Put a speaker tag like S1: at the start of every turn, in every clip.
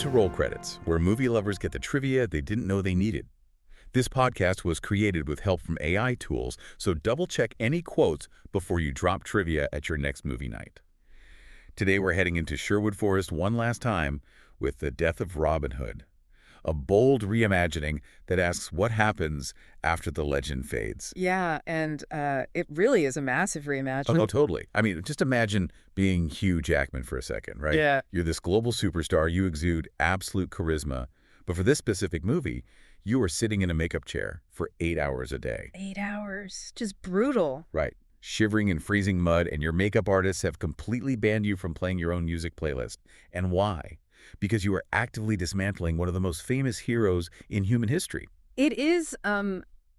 S1: to Roll Credits, where movie lovers get the trivia they didn't know they needed. This podcast was created with help from AI tools, so double-check any quotes before you drop trivia at your next movie night. Today we're heading into Sherwood Forest one last time with The Death of Robin Hood, a bold reimagining that asks what happens after the legend fades.
S2: Yeah, and it really is a massive reimagining.
S1: Oh, totally. I mean, just imagine being Hugh Jackman for a second, right?
S2: Yeah.
S1: You're this global superstar, you exude absolute charisma, but for this specific movie, you are sitting in a makeup chair for 8 hours a day.
S2: 8 hours. Just brutal.
S1: Right. Shivering in freezing mud, and your makeup artists have completely banned you from playing your own music playlist. And why? Because you are actively dismantling one of the most famous heroes in human history.
S2: It is,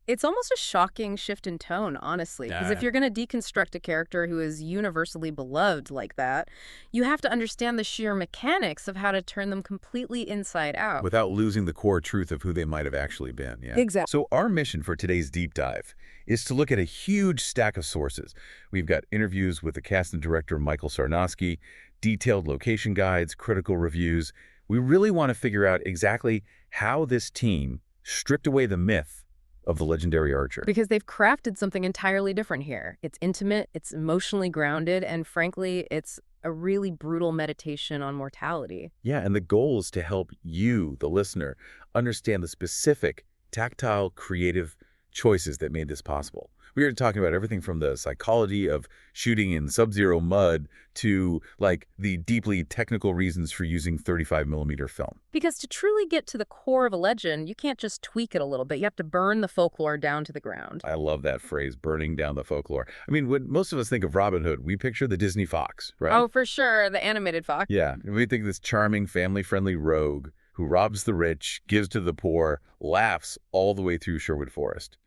S2: it's almost a shocking shift in tone, honestly. Because if you're going to deconstruct a character who is universally beloved like that, you have to understand the sheer mechanics of how to turn them completely inside out.
S1: Without losing the core truth of who they might have actually been. Yeah.
S2: Exactly.
S1: So our mission for today's deep dive is to look at a huge stack of sources. We've got interviews with the cast and director Michael Sarnoski, detailed location guides, critical reviews. We really want to figure out exactly how this team stripped away the myth of the legendary archer.
S2: Because they've crafted something entirely different here. It's intimate, it's emotionally grounded, and frankly, it's a really brutal meditation on mortality.
S1: Yeah, and the goal is to help you, the listener, understand the specific, tactile, creative choices that made this possible. We are talking about everything from the psychology of shooting in sub-zero mud to, like, the deeply technical reasons for using 35mm film.
S2: Because to truly get to the core of a legend, you can't just tweak it a little bit. You have to burn the folklore down to the ground.
S1: I love that phrase, burning down the folklore. I mean, when most of us think of Robin Hood, we picture the Disney fox, right?
S2: Oh, for sure, the animated fox.
S1: Yeah, we think this charming, family-friendly rogue who robs the rich, gives to the poor, laughs all the way through Sherwood Forest.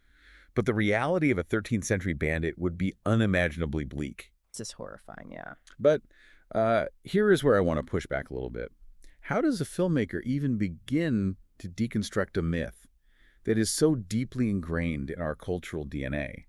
S1: But the reality of a 13th century bandit would be unimaginably bleak.
S2: It's just horrifying, yeah.
S1: But here is where I want to push back a little bit. How does a filmmaker even begin to deconstruct a myth that is so deeply ingrained in our cultural DNA?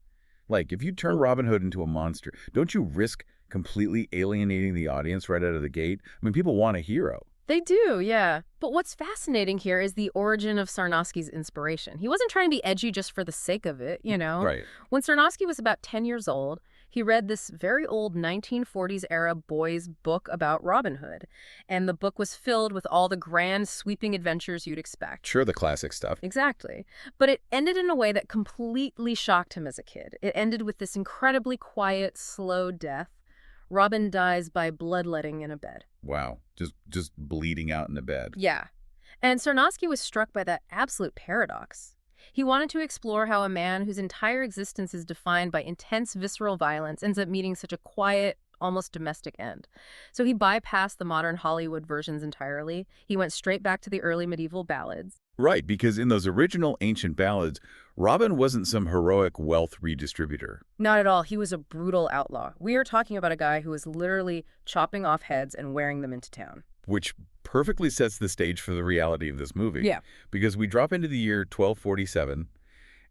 S1: Like, if you turn Robin Hood into a monster, don't you risk completely alienating the audience right out of the gate? I mean, people want a hero.
S2: They do, yeah. But what's fascinating here is the origin of Sarnoski's inspiration. He wasn't trying to be edgy just for the sake of it, you know?
S1: Right.
S2: When Sarnoski was about 10 years old, he read this very old 1940s-era boys' book about Robin Hood. And the book was filled with all the grand, sweeping adventures you'd expect.
S1: Sure, the classic stuff.
S2: Exactly. But it ended in a way that completely shocked him as a kid. It ended with this incredibly quiet, slow death. Robin dies by bloodletting in a bed.
S1: Wow. Just bleeding out in the bed.
S2: Yeah. And Sarnoski was struck by that absolute paradox. He wanted to explore how a man whose entire existence is defined by intense visceral violence ends up meeting such a quiet, almost domestic end. So he bypassed the modern Hollywood versions entirely. He went straight back to the early medieval ballads.
S1: Right, because in those original ancient ballads, Robin wasn't some heroic wealth redistributor.
S2: Not at all. He was a brutal outlaw. We are talking about a guy who was literally chopping off heads and wearing them into town.
S1: Which perfectly sets the stage for the reality of this movie.
S2: Yeah.
S1: Because we drop into the year 1247,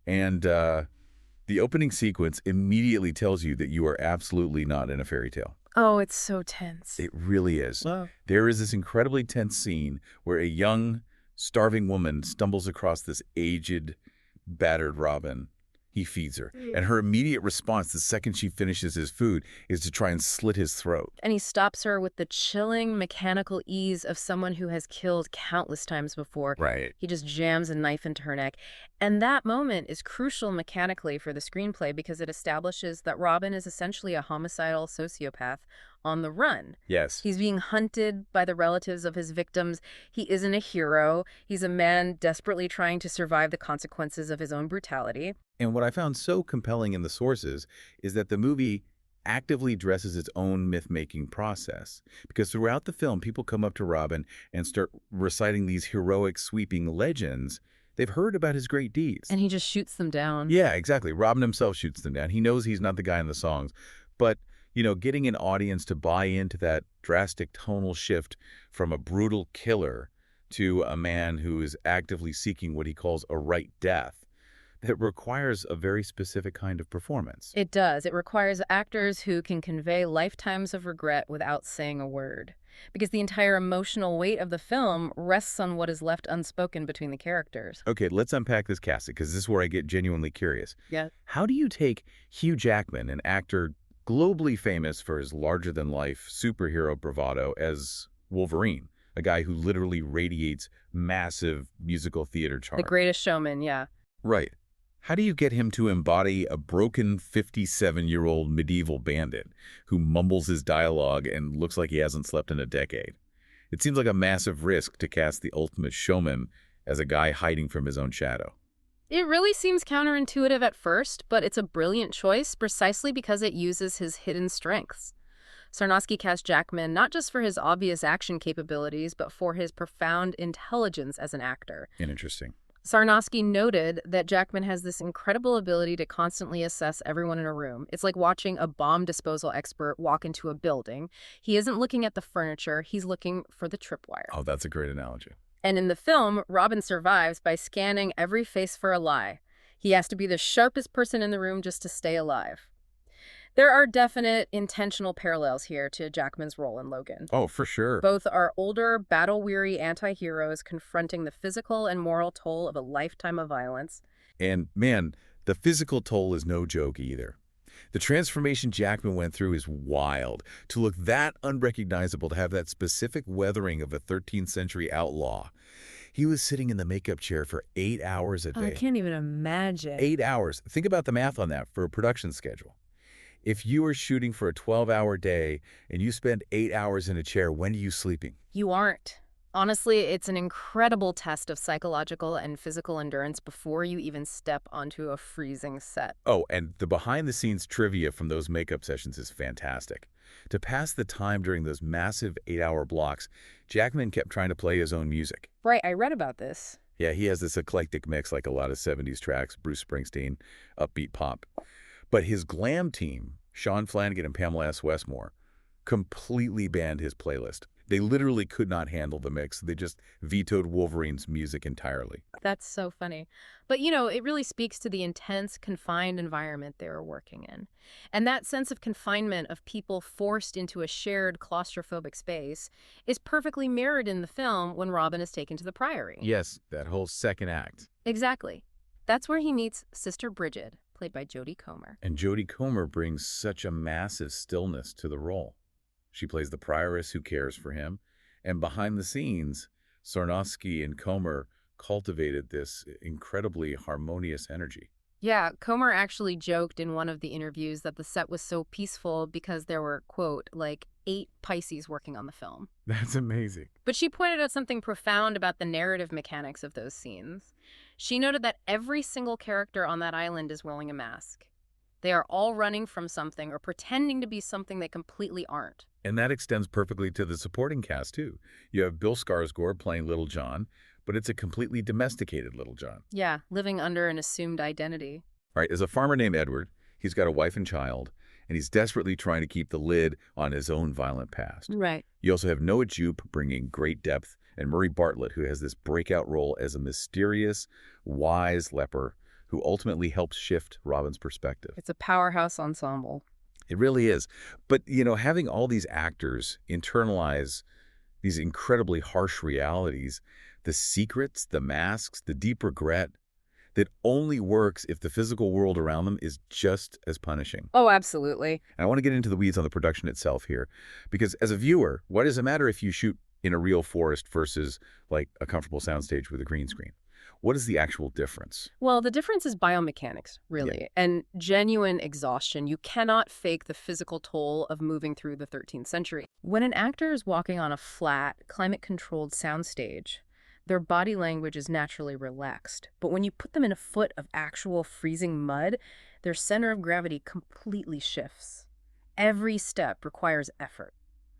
S1: and the opening sequence immediately tells you that you are absolutely not in a fairy tale.
S2: Oh, it's so tense.
S1: It really is.
S2: Wow.
S1: There is this incredibly tense scene where a young, starving woman stumbles across this aged, battered Robin. He feeds her. And her immediate response the second she finishes his food is to try and slit his throat.
S2: And he stops her with the chilling, mechanical ease of someone who has killed countless times before.
S1: Right.
S2: He just jams a knife into her neck. And that moment is crucial mechanically for the screenplay because it establishes that Robin is essentially a homicidal sociopath on the run.
S1: Yes.
S2: He's being hunted by the relatives of his victims. He isn't a hero. He's a man desperately trying to survive the consequences of his own brutality.
S1: And what I found so compelling in the sources is that the movie actively dresses its own myth-making process. Because throughout the film, people come up to Robin and start reciting these heroic, sweeping legends. They've heard about his great deeds.
S2: And he just shoots them down.
S1: Yeah, exactly. Robin himself shoots them down. He knows he's not the guy in the songs. But, you know, getting an audience to buy into that drastic tonal shift from a brutal killer to a man who is actively seeking what he calls a right death, that requires a very specific kind of performance.
S2: It does. It requires actors who can convey lifetimes of regret without saying a word. because the entire emotional weight of the film rests on what is left unspoken between the characters.
S1: Okay, let's unpack this casting, because this is where I get genuinely curious.
S2: Yeah.
S1: How do you take Hugh Jackman, an actor globally famous for his larger-than-life superhero bravado, as Wolverine, a guy who literally radiates massive musical theater
S2: The
S1: charm?
S2: Greatest Showman, yeah.
S1: Right. How do you get him to embody a broken 57-year-old medieval bandit who mumbles his dialogue and looks like he hasn't slept in a decade? It seems like a massive risk to cast the ultimate showman as a guy hiding from his own shadow.
S2: It really seems counterintuitive at first, but it's a brilliant choice precisely because it uses his hidden strengths. Sarnoski cast Jackman not just for his obvious action capabilities, but for his profound intelligence as an actor.
S1: Interesting.
S2: Sarnoski noted that Jackman has this incredible ability to constantly assess everyone in a room. It's like watching a bomb disposal expert walk into a building. He isn't looking at the furniture, he's looking for the tripwire.
S1: Oh, that's a great analogy.
S2: And in the film, Robin survives by scanning every face for a lie. He has to be the sharpest person in the room just to stay alive. There are definite intentional parallels here to Jackman's role in Logan.
S1: Oh, for sure.
S2: Both are older, battle-weary anti-heroes confronting the physical and moral toll of a lifetime of violence.
S1: And, man, the physical toll is no joke either. The transformation Jackman went through is wild. To look that unrecognizable, to have that specific weathering of a 13th century outlaw. He was sitting in the makeup chair for 8 hours a day.
S2: I can't even imagine.
S1: 8 hours. Think about the math on that for a production schedule. If you were shooting for a 12-hour day and you spend 8 hours in a chair, when are you sleeping?
S2: You aren't. Honestly, it's an incredible test of psychological and physical endurance before you even step onto a freezing set.
S1: Oh, and the behind-the-scenes trivia from those makeup sessions is fantastic. To pass the time during those massive 8-hour blocks, Jackman kept trying to play his own music.
S2: Right, I read about this.
S1: Yeah, he has this eclectic mix like a lot of 70s tracks, Bruce Springsteen, upbeat pop. But his glam team, Sean Flanagan and Pamela S. Westmore, completely banned his playlist. They literally could not handle the mix. They just vetoed Wolverine's music entirely.
S2: That's so funny. But, it really speaks to the intense, confined environment they were working in. And that sense of confinement of people forced into a shared claustrophobic space is perfectly mirrored in the film when Robin is taken to the Priory.
S1: Yes, that whole second act.
S2: Exactly. That's where he meets Sister Bridget, played by Jodie Comer.
S1: And Jodie Comer brings such a massive stillness to the role. She plays the prioress who cares for him. And behind the scenes, Sarnoski and Comer cultivated this incredibly harmonious energy.
S2: Yeah, Comer actually joked in one of the interviews that the set was so peaceful because there were, quote, like 8 Pisces working on the film.
S1: That's amazing.
S2: But she pointed out something profound about the narrative mechanics of those scenes. She noted that every single character on that island is wearing a mask. They are all running from something or pretending to be something they completely aren't.
S1: And that extends perfectly to the supporting cast, too. You have Bill Skarsgård playing Little John, but it's a completely domesticated Little John.
S2: Yeah, living under an assumed identity.
S1: All right, there's a farmer named Edward. He's got a wife and child, and he's desperately trying to keep the lid on his own violent past.
S2: Right.
S1: You also have Noah Jupe bringing great depth, and Murray Bartlett, who has this breakout role as a mysterious, wise leper who ultimately helps shift Robin's perspective.
S2: It's a powerhouse ensemble.
S1: It really is. But, having all these actors internalize these incredibly harsh realities, the secrets, the masks, the deep regret, that only works if the physical world around them is just as punishing.
S2: Oh, absolutely.
S1: And I want to get into the weeds on the production itself here, because as a viewer, why does it matter if you shoot in a real forest versus like a comfortable soundstage with a green screen? What is the actual difference?
S2: Well, the difference is biomechanics, really,
S1: Yeah.
S2: and genuine exhaustion. You cannot fake the physical toll of moving through the 13th century. When an actor is walking on a flat, climate-controlled soundstage, their body language is naturally relaxed. But when you put them in a foot of actual freezing mud, their center of gravity completely shifts. Every step requires effort.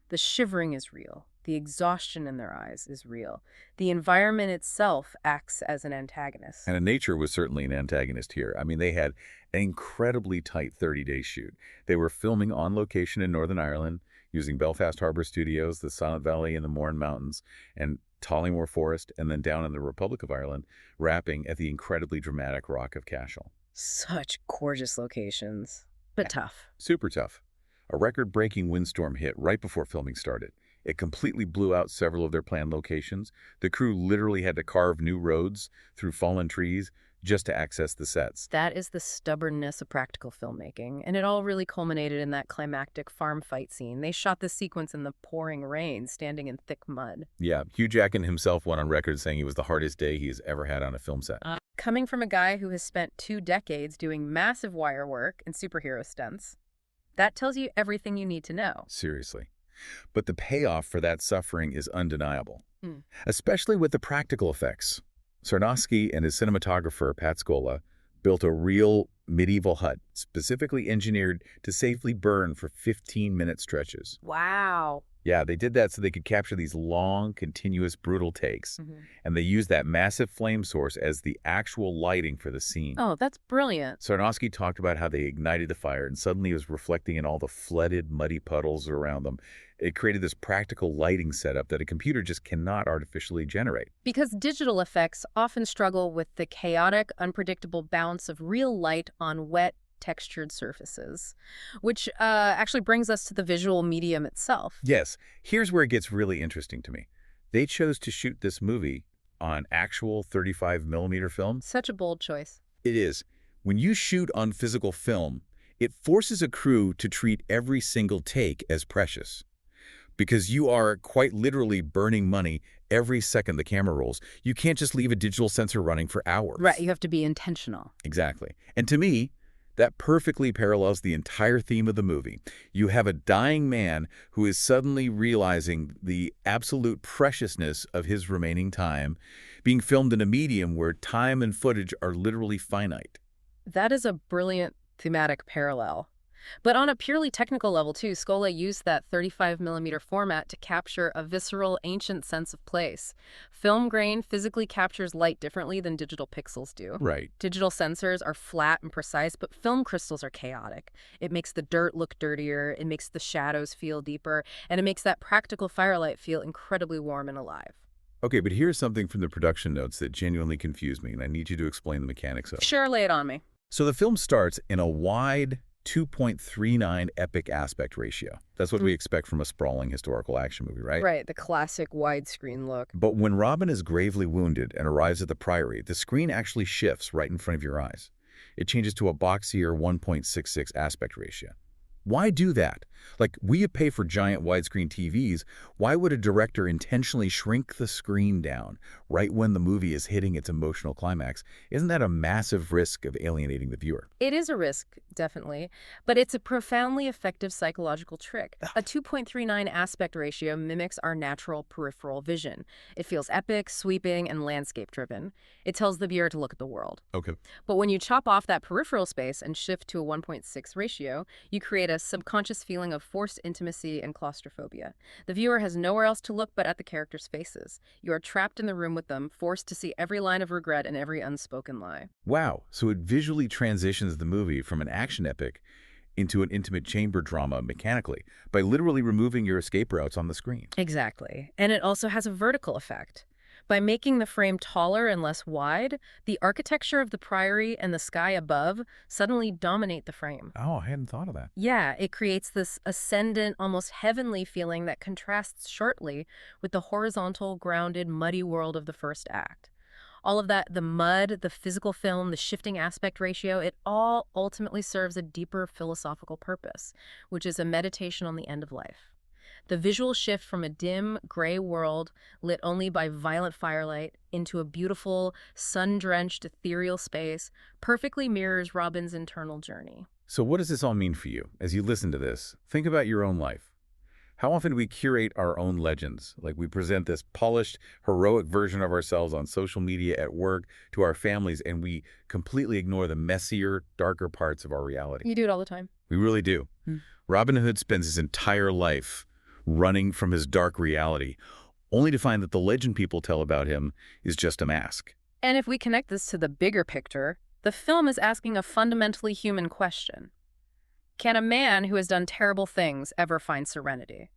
S2: The shivering is real. The exhaustion in their eyes is real. The environment itself acts as an antagonist.
S1: And nature was certainly an antagonist here. I mean, they had an incredibly tight 30-day shoot. They were filming on location in Northern Ireland using Belfast Harbour Studios, the Silent Valley in the Mourne Mountains, and Tollymore Forest, and then down in the Republic of Ireland, wrapping at the incredibly dramatic Rock of Cashel.
S2: Such gorgeous locations, but tough.
S1: Super tough. A record-breaking windstorm hit right before filming started. It completely blew out several of their planned locations. The crew literally had to carve new roads through fallen trees just to access the sets.
S2: That is the stubbornness of practical filmmaking, and it all really culminated in that climactic farm fight scene. They shot this sequence in the pouring rain, standing in thick mud.
S1: Yeah, Hugh Jackman himself went on record saying it was the hardest day he has ever had on a film set.
S2: Coming from a guy who has spent 2 decades doing massive wire work and superhero stunts, that tells you everything you need to know.
S1: Seriously. But the payoff for that suffering is undeniable,
S2: Hmm.
S1: especially with the practical effects. Sarnoski and his cinematographer, Pat Scola, built a real medieval hut, specifically engineered to safely burn for 15-minute stretches.
S2: Wow.
S1: Yeah, they did that so they could capture these long, continuous, brutal takes.
S2: Mhm.
S1: And they used that massive flame source as the actual lighting for the scene.
S2: Oh, that's brilliant.
S1: Sarnoski talked about how they ignited the fire and suddenly it was reflecting in all the flooded, muddy puddles around them. It created this practical lighting setup that a computer just cannot artificially generate.
S2: Because digital effects often struggle with the chaotic, unpredictable bounce of real light on wet, textured surfaces, which actually brings us to the visual medium itself.
S1: Yes, here's where it gets really interesting to me. They chose to shoot this movie on actual 35mm film.
S2: Such a bold choice.
S1: It is. When you shoot on physical film, it forces a crew to treat every single take as precious. Because you are quite literally burning money every second the camera rolls. You can't just leave a digital sensor running for hours.
S2: Right, you have to be intentional.
S1: Exactly. And to me, that perfectly parallels the entire theme of the movie. You have a dying man who is suddenly realizing the absolute preciousness of his remaining time, being filmed in a medium where time and footage are literally finite.
S2: That is a brilliant thematic parallel. But on a purely technical level, too, Scola used that 35mm format to capture a visceral, ancient sense of place. Film grain physically captures light differently than digital pixels do.
S1: Right.
S2: Digital sensors are flat and precise, but film crystals are chaotic. It makes the dirt look dirtier, it makes the shadows feel deeper, and it makes that practical firelight feel incredibly warm and alive.
S1: Okay, but here's something from the production notes that genuinely confused me, and I need you to explain the mechanics of it.
S2: Sure, lay it on me.
S1: So the film starts in a wide 2.39 epic aspect ratio. That's what we expect from a sprawling historical action movie, right?
S2: Right, the classic widescreen look.
S1: But when Robin is gravely wounded and arrives at the Priory, the screen actually shifts right in front of your eyes. It changes to a boxier 1.66 aspect ratio. Why do that? Like, we pay for giant widescreen TVs. Why would a director intentionally shrink the screen down right when the movie is hitting its emotional climax? Isn't that a massive risk of alienating the viewer?
S2: It is a risk, definitely, but it's a profoundly effective psychological trick. A 2.39 aspect ratio mimics our natural peripheral vision. It feels epic, sweeping, and landscape-driven. It tells the viewer to look at the world.
S1: Okay.
S2: But when you chop off that peripheral space and shift to a 1.6 ratio, you create a subconscious feeling of forced intimacy and claustrophobia. The viewer has nowhere else to look but at the characters' faces. You are trapped in the room with them, forced to see every line of regret and every unspoken lie.
S1: Wow, so it visually transitions the movie from an action epic into an intimate chamber drama mechanically by literally removing your escape routes on the screen.
S2: Exactly. And it also has a vertical effect. By making the frame taller and less wide, the architecture of the Priory and the sky above suddenly dominate the frame.
S1: Oh, I hadn't thought of that.
S2: Yeah, it creates this ascendant, almost heavenly feeling that contrasts sharply with the horizontal, grounded, muddy world of the first act. All of that, the mud, the physical film, the shifting aspect ratio, it all ultimately serves a deeper philosophical purpose, which is a meditation on the end of life. The visual shift from a dim, gray world lit only by violent firelight into a beautiful, sun-drenched, ethereal space perfectly mirrors Robin's internal journey.
S1: So what does this all mean for you? As you listen to this, think about your own life. How often do we curate our own legends? Like, we present this polished, heroic version of ourselves on social media, at work, to our families, and we completely ignore the messier, darker parts of our reality.
S2: You do it all the time.
S1: We really do. Robin Hood spends his entire life running from his dark reality, only to find that the legend people tell about him is just a mask.
S2: And if we connect this to the bigger picture, the film is asking a fundamentally human question. Can a man who has done terrible things ever find serenity?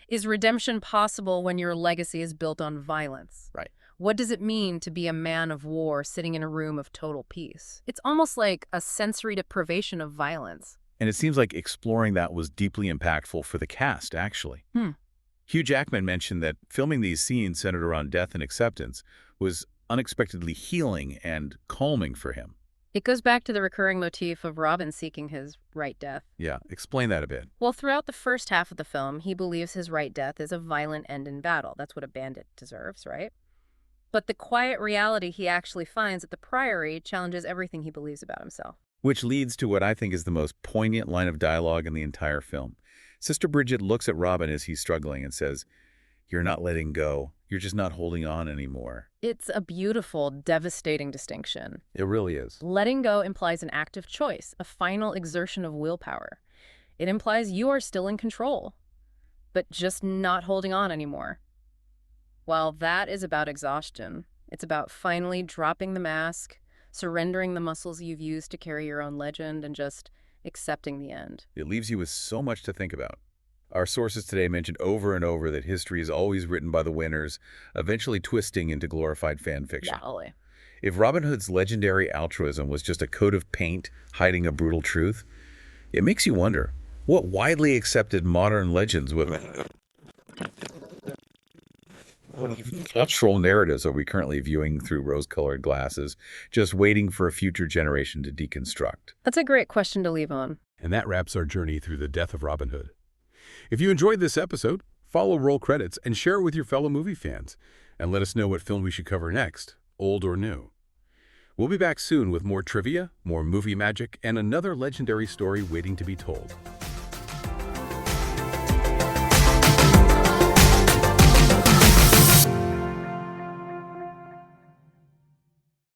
S2: Is redemption possible when your legacy is built on violence?
S1: Right.
S2: What does it mean to be a man of war sitting in a room of total peace? It's almost like a sensory deprivation of violence.
S1: And it seems like exploring that was deeply impactful for the cast, actually. Hugh Jackman mentioned that filming these scenes centered around death and acceptance was unexpectedly healing and calming for him.
S2: It goes back to the recurring motif of Robin seeking his right death.
S1: Yeah, explain that a bit.
S2: Well, throughout the first half of the film, he believes his right death is a violent end in battle. That's what a bandit deserves, right? But the quiet reality he actually finds at the Priory challenges everything he believes about himself.
S1: Which leads to what I think is the most poignant line of dialogue in the entire film. Sister Bridget looks at Robin as he's struggling and says, "You're not letting go. You're just not holding on anymore."
S2: It's a beautiful, devastating distinction.
S1: It really is.
S2: Letting go implies an active choice, a final exertion of willpower. It implies you are still in control, but just not holding on anymore. While that is about exhaustion, it's about finally dropping the mask, surrendering the muscles you've used to carry your own legend, and just accepting the end.
S1: It leaves you with so much to think about. Our sources today mentioned over and over that history is always written by the winners, eventually twisting into glorified fan fiction.
S2: Golly.
S1: If Robin Hood's legendary altruism was just a coat of paint hiding a brutal truth, it makes you wonder, what widely accepted modern legends with cultural narratives are we currently viewing through rose-colored glasses, just waiting for a future generation to deconstruct?
S2: That's a great question to leave on.
S3: And that wraps our journey through the death of Robin Hood. If you enjoyed this episode, follow Roll Credits and share it with your fellow movie fans. And let us know what film we should cover next, old or new. We'll be back soon with more trivia, more movie magic, and another legendary story waiting to be told.